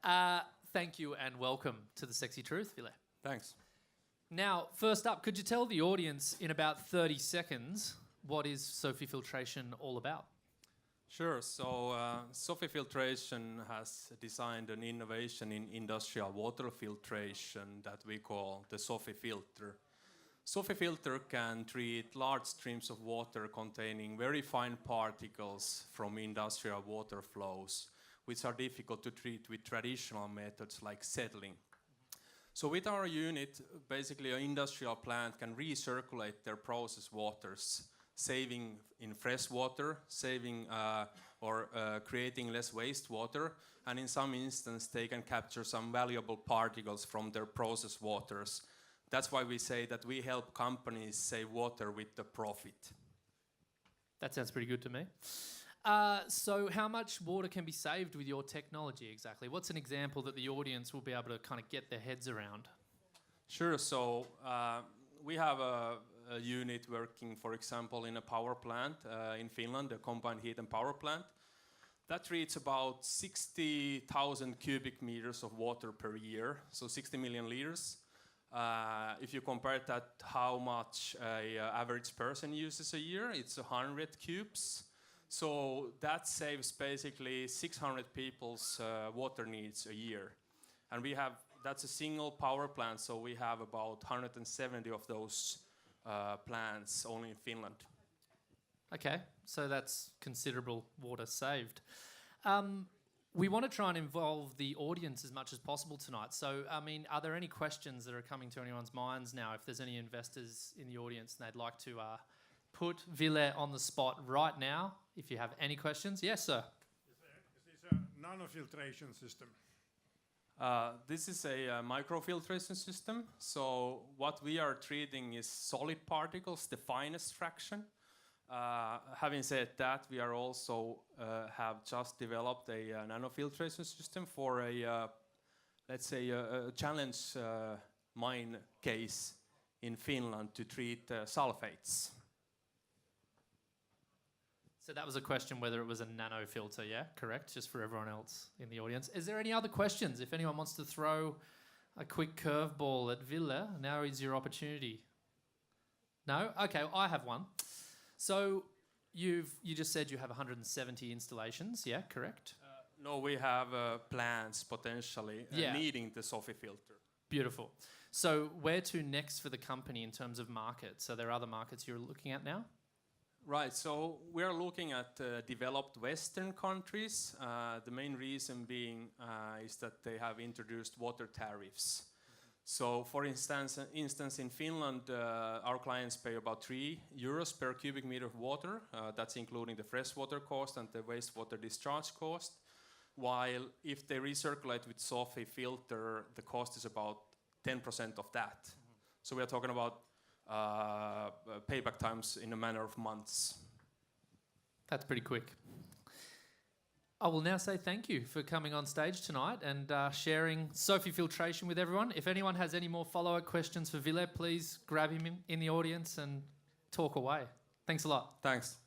Thank you and welcome to The Sexy Truth, Ville. Thanks. Now, first up, could you tell the audience in about 30 seconds what is Sofi Filtration all about? Sure. So Sofi Filtration has designed an innovation in industrial water filtration that we call the Sofi Filter. Sofi Filter can treat large streams of water containing very fine particles from industrial water flows, which are difficult to treat with traditional methods like settling. So with our unit, basically an industrial plant can recirculate their process waters, saving in fresh water, saving or creating less wastewater, and in some instances they can capture some valuable particles from their process waters. That's why we say that we help companies save water with the profit. That sounds pretty good to me. So how much water can be saved with your technology exactly? What's an example that the audience will be able to kind of get their heads around? Sure. So we have a unit working, for example, in a power plant in Finland, a combined heat and power plant. That treats about 60,000 cubic meters of water per year, so 60 million liters. If you compare that how much an average person uses a year, it's 100 cubes. So that saves basically 600 people's water needs a year. And that's a single power plant, so we have about 170 of those plants only in Finland. Okay, so that's considerable water saved. We want to try and involve the audience as much as possible tonight. So, I mean, are there any questions that are coming to anyone's minds now? If there's any investors in the audience and they'd like to put Ville on the spot right now, if you have any questions. Yes, sir. Is this a nanofiltration system? This is a microfiltration system. So what we are treating is solid particles, the finest fraction. Having said that, we are also have just developed a nanofiltration system for let's say a challenge mine case in Finland to treat sulfates. So that was a question whether it was a nano filter, yeah? Correct, just for everyone else in the audience. Is there any other questions? If anyone wants to throw a quick curveball at Ville, now is your opportunity. No? Okay, well, I have one. So you just said you have 170 installations, yeah, correct? No, we have plans potentially needing the Sofi filter. Beautiful. So where to next for the company in terms of markets? Are there other markets you're looking at now? Right, so we're looking at developed Western countries. The main reason being is that they have introduced water tariffs. So, for instance, in Finland, our clients pay about €3 per cubic meter of water. That's including the freshwater cost and the wastewater discharge cost. While if they recirculate with Sofi filter, the cost is about 10% of that. So we are talking about payback times in a matter of months. That's pretty quick. I will now say thank you for coming on stage tonight and sharing Sofi Filtration with everyone. If anyone has any more follow-up questions for Ville, please grab him in the audience and talk away. Thanks a lot. Thanks.